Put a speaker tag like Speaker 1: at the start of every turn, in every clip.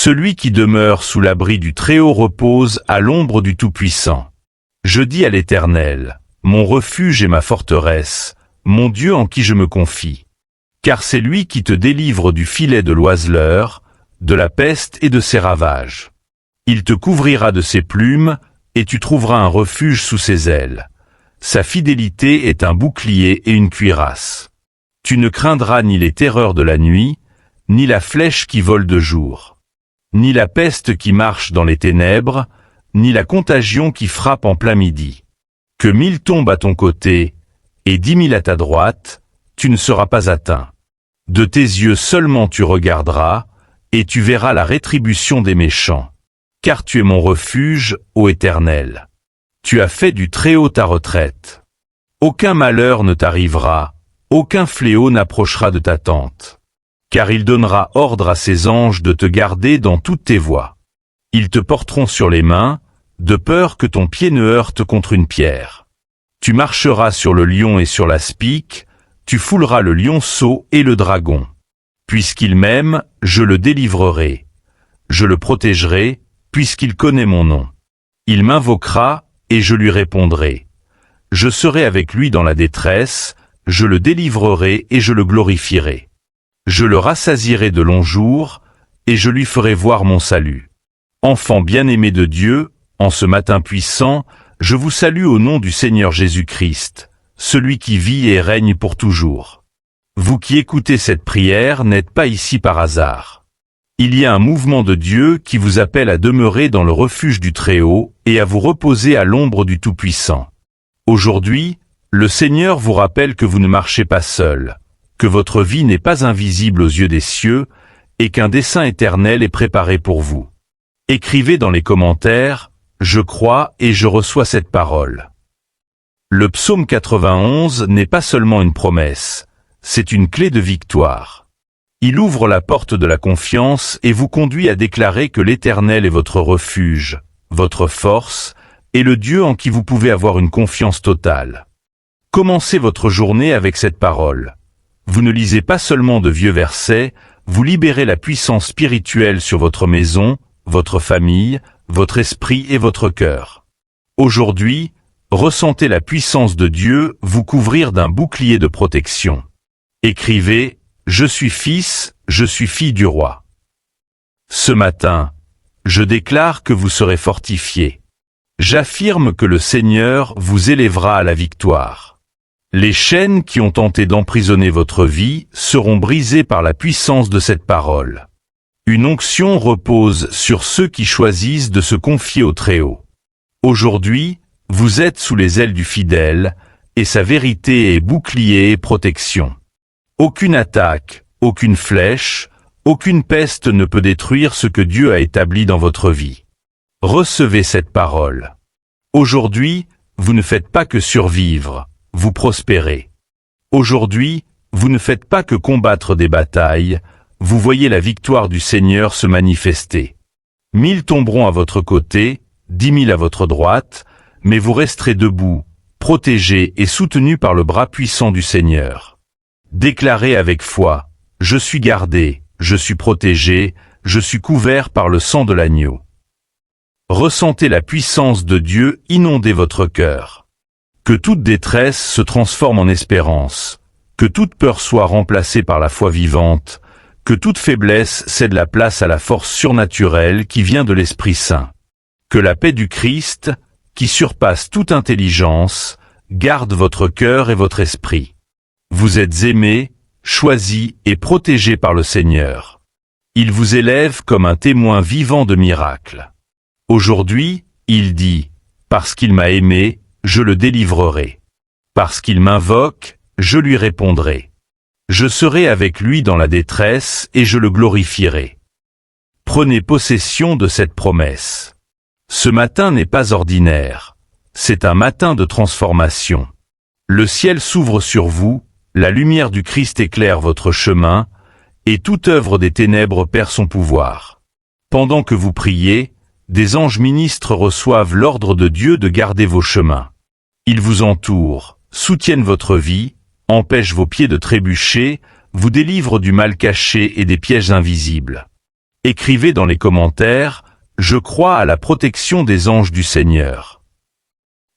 Speaker 1: Celui qui demeure sous l'abri du Très-Haut repose à l'ombre du Tout-Puissant. Je dis à l'Éternel, mon refuge et ma forteresse, mon Dieu en qui je me confie. Car c'est lui qui te délivre du filet de l'oiseleur, de la peste et de ses ravages. Il te couvrira de ses plumes, et tu trouveras un refuge sous ses ailes. Sa fidélité est un bouclier et une cuirasse. Tu ne craindras ni les terreurs de la nuit, ni la flèche qui vole de jour, ni la peste qui marche dans les ténèbres, ni la contagion qui frappe en plein midi. Que 1000 tombent à ton côté, et 10 000 à ta droite, tu ne seras pas atteint. De tes yeux seulement tu regarderas, et tu verras la rétribution des méchants. Car tu es mon refuge, ô Éternel. Tu as fait du Très-Haut ta retraite. Aucun malheur ne t'arrivera, aucun fléau n'approchera de ta tente. Car il donnera ordre à ses anges de te garder dans toutes tes voies. Ils te porteront sur les mains, de peur que ton pied ne heurte contre une pierre. Tu marcheras sur le lion et sur l'aspic, tu fouleras le lionceau et le dragon. Puisqu'il m'aime, je le délivrerai. Je le protégerai, puisqu'il connaît mon nom. Il m'invoquera, et je lui répondrai. Je serai avec lui dans la détresse, je le délivrerai et je le glorifierai. Je le rassasierai de longs jours, et je lui ferai voir mon salut. Enfant bien-aimé de Dieu, en ce matin puissant, je vous salue au nom du Seigneur Jésus-Christ, celui qui vit et règne pour toujours. Vous qui écoutez cette prière n'êtes pas ici par hasard. Il y a un mouvement de Dieu qui vous appelle à demeurer dans le refuge du Très-Haut et à vous reposer à l'ombre du Tout-Puissant. Aujourd'hui, le Seigneur vous rappelle que vous ne marchez pas seul, que votre vie n'est pas invisible aux yeux des cieux et qu'un dessein éternel est préparé pour vous. Écrivez dans les commentaires « Je crois et je reçois cette parole ». Le psaume 91 n'est pas seulement une promesse, c'est une clé de victoire. Il ouvre la porte de la confiance et vous conduit à déclarer que l'Éternel est votre refuge, votre force, et le Dieu en qui vous pouvez avoir une confiance totale. Commencez votre journée avec cette parole. Vous ne lisez pas seulement de vieux versets, vous libérez la puissance spirituelle sur votre maison, votre famille, votre esprit et votre cœur. Aujourd'hui, ressentez la puissance de Dieu vous couvrir d'un bouclier de protection. Écrivez « Je suis fils, je suis fille du roi ». Ce matin, je déclare que vous serez fortifiés. J'affirme que le Seigneur vous élèvera à la victoire. Les chaînes qui ont tenté d'emprisonner votre vie seront brisées par la puissance de cette parole. Une onction repose sur ceux qui choisissent de se confier au Très-Haut. Aujourd'hui, vous êtes sous les ailes du fidèle, et sa vérité est bouclier et protection. Aucune attaque, aucune flèche, aucune peste ne peut détruire ce que Dieu a établi dans votre vie. Recevez cette parole. Aujourd'hui, vous ne faites pas que survivre, vous prospérez. Aujourd'hui, vous ne faites pas que combattre des batailles, vous voyez la victoire du Seigneur se manifester. 1000 tomberont à votre côté, 10 000 à votre droite, mais vous resterez debout, protégés et soutenus par le bras puissant du Seigneur. Déclarez avec foi, « Je suis gardé, je suis protégé, je suis couvert par le sang de l'agneau. » Ressentez la puissance de Dieu inonder votre cœur. Que toute détresse se transforme en espérance, que toute peur soit remplacée par la foi vivante, que toute faiblesse cède la place à la force surnaturelle qui vient de l'Esprit Saint. Que la paix du Christ, qui surpasse toute intelligence, garde votre cœur et votre esprit. Vous êtes aimés, choisis et protégés par le Seigneur. Il vous élève comme un témoin vivant de miracles. Aujourd'hui, il dit, « Parce qu'il m'a aimé, je le délivrerai. Parce qu'il m'invoque, je lui répondrai. Je serai avec lui dans la détresse et je le glorifierai. » Prenez possession de cette promesse. Ce matin n'est pas ordinaire, c'est un matin de transformation. Le ciel s'ouvre sur vous, la lumière du Christ éclaire votre chemin, et toute œuvre des ténèbres perd son pouvoir. Pendant que vous priez, des anges ministres reçoivent l'ordre de Dieu de garder vos chemins. Ils vous entourent, soutiennent votre vie, empêchent vos pieds de trébucher, vous délivrent du mal caché et des pièges invisibles. Écrivez dans les commentaires, je crois à la protection des anges du Seigneur.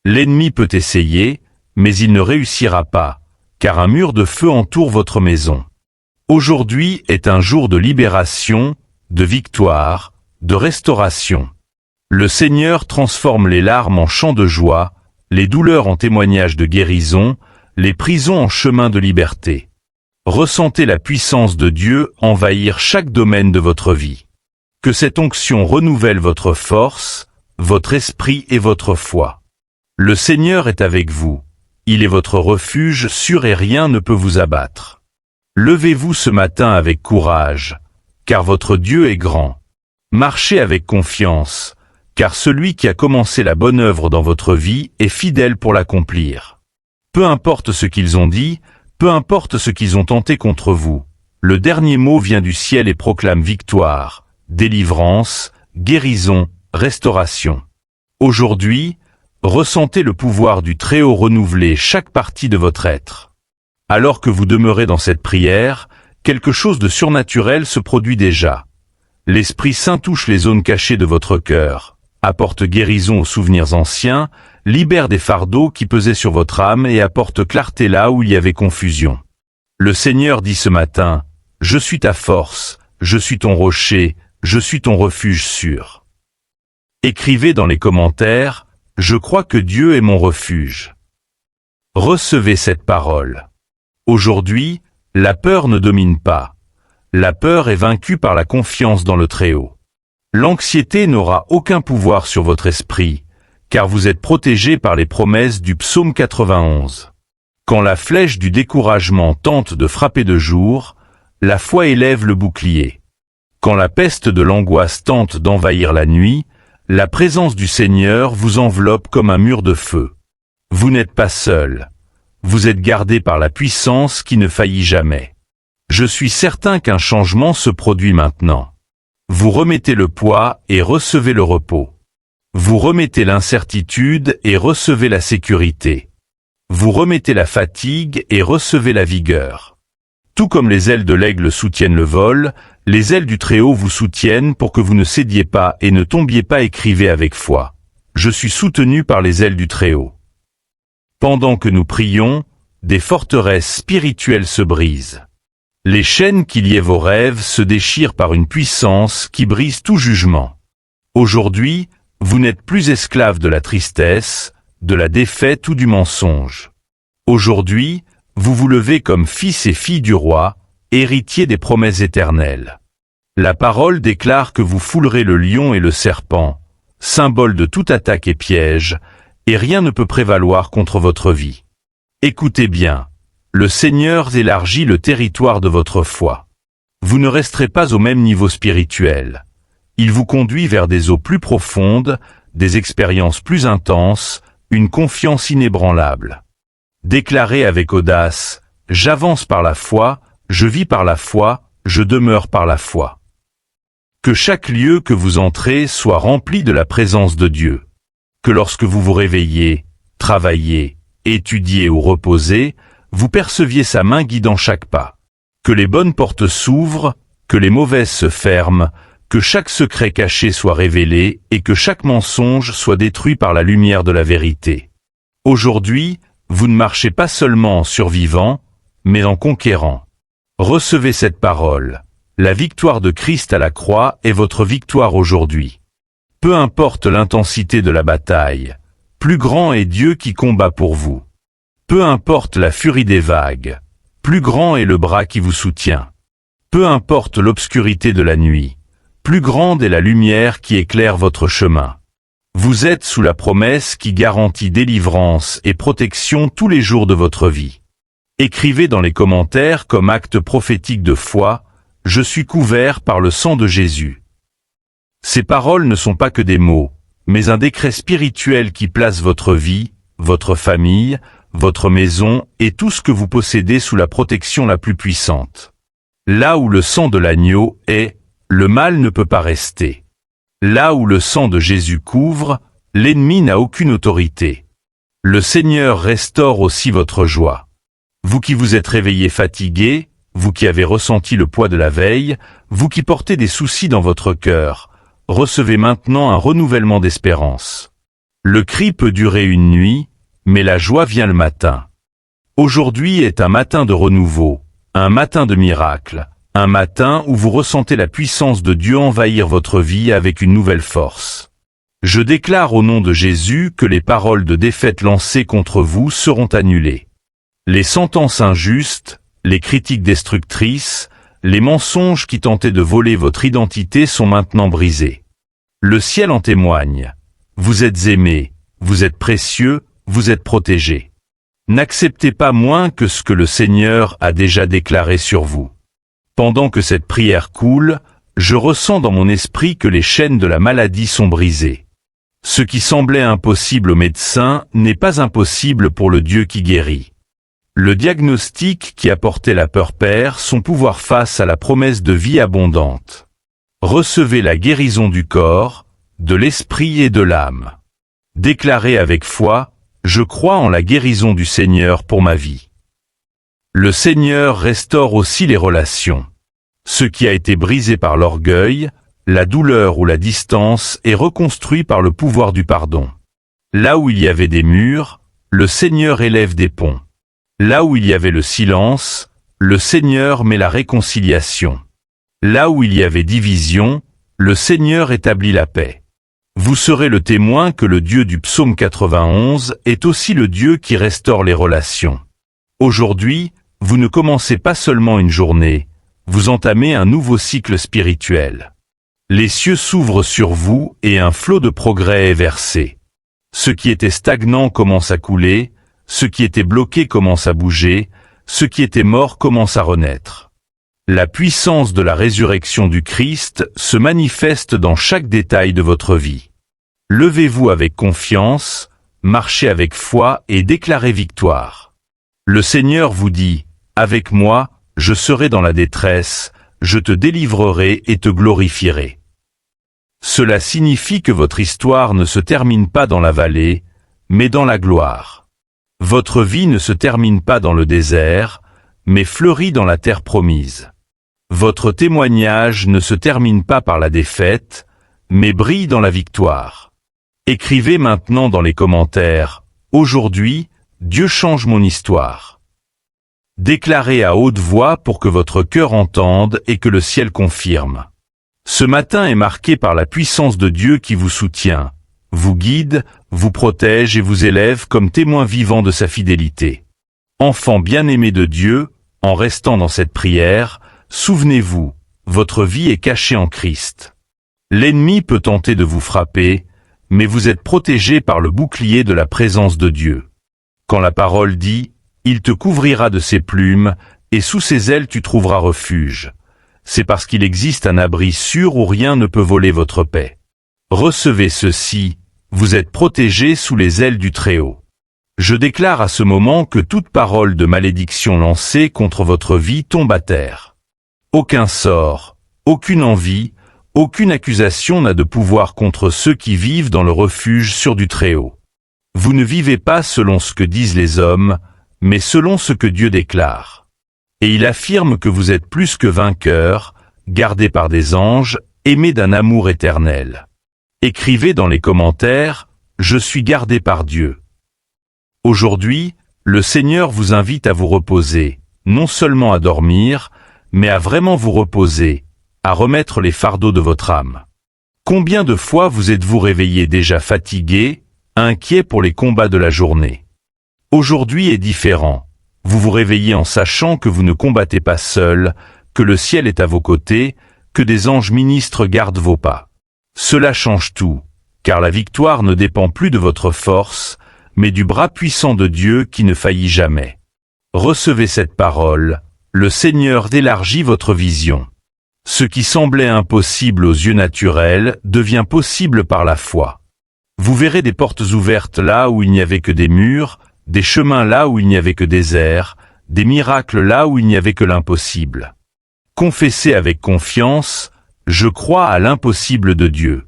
Speaker 1: L'ennemi peut essayer, mais il ne réussira pas, car un mur de feu entoure votre maison. Aujourd'hui est un jour de libération, de victoire, de restauration. Le Seigneur transforme les larmes en chants de joie, les douleurs en témoignages de guérison, les prisons en chemin de liberté. Ressentez la puissance de Dieu envahir chaque domaine de votre vie. Que cette onction renouvelle votre force, votre esprit et votre foi. Le Seigneur est avec vous. Il est votre refuge sûr et rien ne peut vous abattre. Levez-vous ce matin avec courage, car votre Dieu est grand. Marchez avec confiance, car celui qui a commencé la bonne œuvre dans votre vie est fidèle pour l'accomplir. Peu importe ce qu'ils ont dit, peu importe ce qu'ils ont tenté contre vous, le dernier mot vient du ciel et proclame victoire, délivrance, guérison, restauration. Aujourd'hui, ressentez le pouvoir du Très-Haut renouveler chaque partie de votre être. Alors que vous demeurez dans cette prière, quelque chose de surnaturel se produit déjà. L'Esprit Saint touche les zones cachées de votre cœur, apporte guérison aux souvenirs anciens, libère des fardeaux qui pesaient sur votre âme et apporte clarté là où il y avait confusion. Le Seigneur dit ce matin, « Je suis ta force, je suis ton rocher, je suis ton refuge sûr. » Écrivez dans les commentaires, « Je crois que Dieu est mon refuge. » Recevez cette parole. Aujourd'hui, la peur ne domine pas. La peur est vaincue par la confiance dans le Très-Haut. L'anxiété n'aura aucun pouvoir sur votre esprit, car vous êtes protégé par les promesses du psaume 91. Quand la flèche du découragement tente de frapper de jour, la foi élève le bouclier. Quand la peste de l'angoisse tente d'envahir la nuit, la présence du Seigneur vous enveloppe comme un mur de feu. Vous n'êtes pas seul. Vous êtes gardé par la puissance qui ne faillit jamais. Je suis certain qu'un changement se produit maintenant. Vous remettez le poids et recevez le repos. Vous remettez l'incertitude et recevez la sécurité. Vous remettez la fatigue et recevez la vigueur. Tout comme les ailes de l'aigle soutiennent le vol, les ailes du Très-Haut vous soutiennent pour que vous ne cédiez pas et ne tombiez pas. Écrivez avec foi. Je suis soutenu par les ailes du Très-Haut. Pendant que nous prions, des forteresses spirituelles se brisent. Les chaînes qui liaient vos rêves se déchirent par une puissance qui brise tout jugement. Aujourd'hui, vous n'êtes plus esclave de la tristesse, de la défaite ou du mensonge. Aujourd'hui, vous vous levez comme fils et filles du roi, héritiers des promesses éternelles. La parole déclare que vous foulerez le lion et le serpent, symbole de toute attaque et piège, et rien ne peut prévaloir contre votre vie. Écoutez bien, le Seigneur élargit le territoire de votre foi. Vous ne resterez pas au même niveau spirituel. Il vous conduit vers des eaux plus profondes, des expériences plus intenses, une confiance inébranlable. Déclarez avec audace, « J'avance par la foi, je vis par la foi, je demeure par la foi. » Que chaque lieu que vous entrez soit rempli de la présence de Dieu. Que lorsque vous vous réveillez, travaillez, étudiez ou reposez, vous perceviez sa main guidant chaque pas. Que les bonnes portes s'ouvrent, que les mauvaises se ferment, que chaque secret caché soit révélé et que chaque mensonge soit détruit par la lumière de la vérité. Aujourd'hui, vous ne marchez pas seulement en survivant, mais en conquérant. Recevez cette parole. La victoire de Christ à la croix est votre victoire aujourd'hui. Peu importe l'intensité de la bataille, plus grand est Dieu qui combat pour vous. Peu importe la furie des vagues, plus grand est le bras qui vous soutient. Peu importe l'obscurité de la nuit, plus grande est la lumière qui éclaire votre chemin. Vous êtes sous la promesse qui garantit délivrance et protection tous les jours de votre vie. Écrivez dans les commentaires comme acte prophétique de foi, « Je suis couvert par le sang de Jésus ». Ces paroles ne sont pas que des mots, mais un décret spirituel qui place votre vie, votre famille, votre maison et tout ce que vous possédez sous la protection la plus puissante. Là où le sang de l'agneau est, le mal ne peut pas rester. Là où le sang de Jésus couvre, l'ennemi n'a aucune autorité. Le Seigneur restaure aussi votre joie. Vous qui vous êtes réveillé fatigué, vous qui avez ressenti le poids de la veille, vous qui portez des soucis dans votre cœur, recevez maintenant un renouvellement d'espérance. Le cri peut durer une nuit, mais la joie vient le matin. Aujourd'hui est un matin de renouveau, un matin de miracle, un matin où vous ressentez la puissance de Dieu envahir votre vie avec une nouvelle force. Je déclare au nom de Jésus que les paroles de défaite lancées contre vous seront annulées. Les sentences injustes, les critiques destructrices, les mensonges qui tentaient de voler votre identité sont maintenant brisés. Le ciel en témoigne. Vous êtes aimés, vous êtes précieux, vous êtes protégés. N'acceptez pas moins que ce que le Seigneur a déjà déclaré sur vous. Pendant que cette prière coule, je ressens dans mon esprit que les chaînes de la maladie sont brisées. Ce qui semblait impossible aux médecins n'est pas impossible pour le Dieu qui guérit. Le diagnostic qui apportait la peur perd son pouvoir face à la promesse de vie abondante. Recevez la guérison du corps, de l'esprit et de l'âme. Déclarez avec foi, je crois en la guérison du Seigneur pour ma vie. Le Seigneur restaure aussi les relations. Ce qui a été brisé par l'orgueil, la douleur ou la distance est reconstruit par le pouvoir du pardon. Là où il y avait des murs, le Seigneur élève des ponts. Là où il y avait le silence, le Seigneur met la réconciliation. Là où il y avait division, le Seigneur établit la paix. Vous serez le témoin que le Dieu du psaume 91 est aussi le Dieu qui restaure les relations. Aujourd'hui, vous ne commencez pas seulement une journée, vous entamez un nouveau cycle spirituel. Les cieux s'ouvrent sur vous et un flot de progrès est versé. Ce qui était stagnant commence à couler, ce qui était bloqué commence à bouger, ce qui était mort commence à renaître. La puissance de la résurrection du Christ se manifeste dans chaque détail de votre vie. Levez-vous avec confiance, marchez avec foi et déclarez victoire. Le Seigneur vous dit, « Avec moi, je serai dans la détresse, je te délivrerai et te glorifierai. » Cela signifie que votre histoire ne se termine pas dans la vallée, mais dans la gloire. Votre vie ne se termine pas dans le désert, mais fleurit dans la terre promise. Votre témoignage ne se termine pas par la défaite, mais brille dans la victoire. Écrivez maintenant dans les commentaires, « Aujourd'hui, Dieu change mon histoire. » Déclarez à haute voix pour que votre cœur entende et que le ciel confirme. Ce matin est marqué par la puissance de Dieu qui vous soutient, vous guide, vous protège et vous élève comme témoin vivant de sa fidélité. Enfant bien-aimé de Dieu, en restant dans cette prière, souvenez-vous, votre vie est cachée en Christ. L'ennemi peut tenter de vous frapper, mais vous êtes protégé par le bouclier de la présence de Dieu. Quand la parole dit, « Il te couvrira de ses plumes, et sous ses ailes tu trouveras refuge », c'est parce qu'il existe un abri sûr où rien ne peut voler votre paix. Recevez ceci, vous êtes protégé sous les ailes du Très-Haut. Je déclare à ce moment que toute parole de malédiction lancée contre votre vie tombe à terre. Aucun sort, aucune envie, aucune accusation n'a de pouvoir contre ceux qui vivent dans le refuge sûr du Très-Haut. Vous ne vivez pas selon ce que disent les hommes, mais selon ce que Dieu déclare. Et il affirme que vous êtes plus que vainqueurs, gardés par des anges, aimés d'un amour éternel. Écrivez dans les commentaires, « Je suis gardé par Dieu ». Aujourd'hui, le Seigneur vous invite à vous reposer, non seulement à dormir, mais à vraiment vous reposer, à remettre les fardeaux de votre âme. Combien de fois vous êtes-vous réveillé déjà fatigué, inquiet pour les combats de la journée? Aujourd'hui est différent. Vous vous réveillez en sachant que vous ne combattez pas seul, que le ciel est à vos côtés, que des anges ministres gardent vos pas. Cela change tout, car la victoire ne dépend plus de votre force, mais du bras puissant de Dieu qui ne faillit jamais. Recevez cette parole, le Seigneur élargit votre vision. Ce qui semblait impossible aux yeux naturels devient possible par la foi. Vous verrez des portes ouvertes là où il n'y avait que des murs, des chemins là où il n'y avait que des airs, des miracles là où il n'y avait que l'impossible. Confessez avec confiance, je crois à l'impossible de Dieu.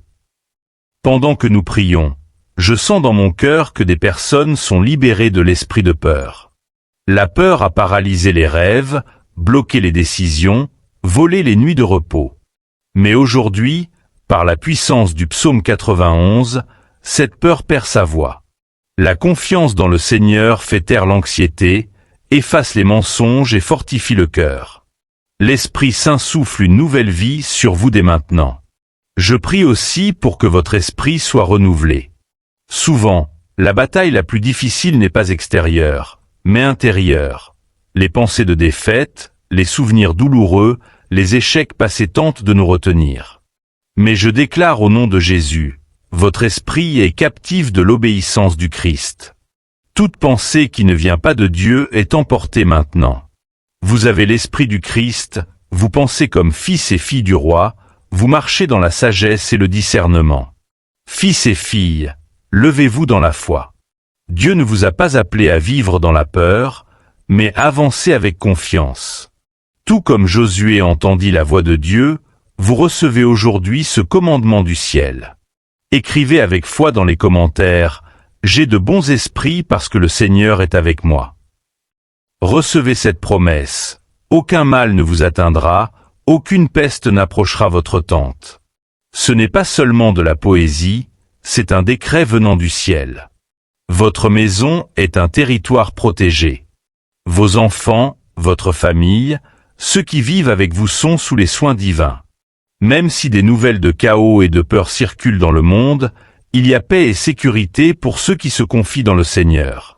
Speaker 1: Pendant que nous prions, je sens dans mon cœur que des personnes sont libérées de l'esprit de peur. La peur a paralysé les rêves, bloquer les décisions, voler les nuits de repos. Mais aujourd'hui, par la puissance du psaume 91, cette peur perd sa voix. La confiance dans le Seigneur fait taire l'anxiété, efface les mensonges et fortifie le cœur. L'Esprit Saint souffle une nouvelle vie sur vous dès maintenant. Je prie aussi pour que votre esprit soit renouvelé. Souvent, la bataille la plus difficile n'est pas extérieure, mais intérieure. Les pensées de défaite, les souvenirs douloureux, les échecs passés tentent de nous retenir. Mais je déclare au nom de Jésus, votre esprit est captif de l'obéissance du Christ. Toute pensée qui ne vient pas de Dieu est emportée maintenant. Vous avez l'esprit du Christ, vous pensez comme fils et filles du roi, vous marchez dans la sagesse et le discernement. Fils et filles, levez-vous dans la foi. Dieu ne vous a pas appelé à vivre dans la peur, mais avancez avec confiance. Tout comme Josué entendit la voix de Dieu, vous recevez aujourd'hui ce commandement du ciel. Écrivez avec foi dans les commentaires, « J'ai de bons esprits parce que le Seigneur est avec moi ». Recevez cette promesse, aucun mal ne vous atteindra, aucune peste n'approchera votre tente. Ce n'est pas seulement de la poésie, c'est un décret venant du ciel. Votre maison est un territoire protégé. Vos enfants, votre famille, ceux qui vivent avec vous sont sous les soins divins. Même si des nouvelles de chaos et de peur circulent dans le monde, il y a paix et sécurité pour ceux qui se confient dans le Seigneur.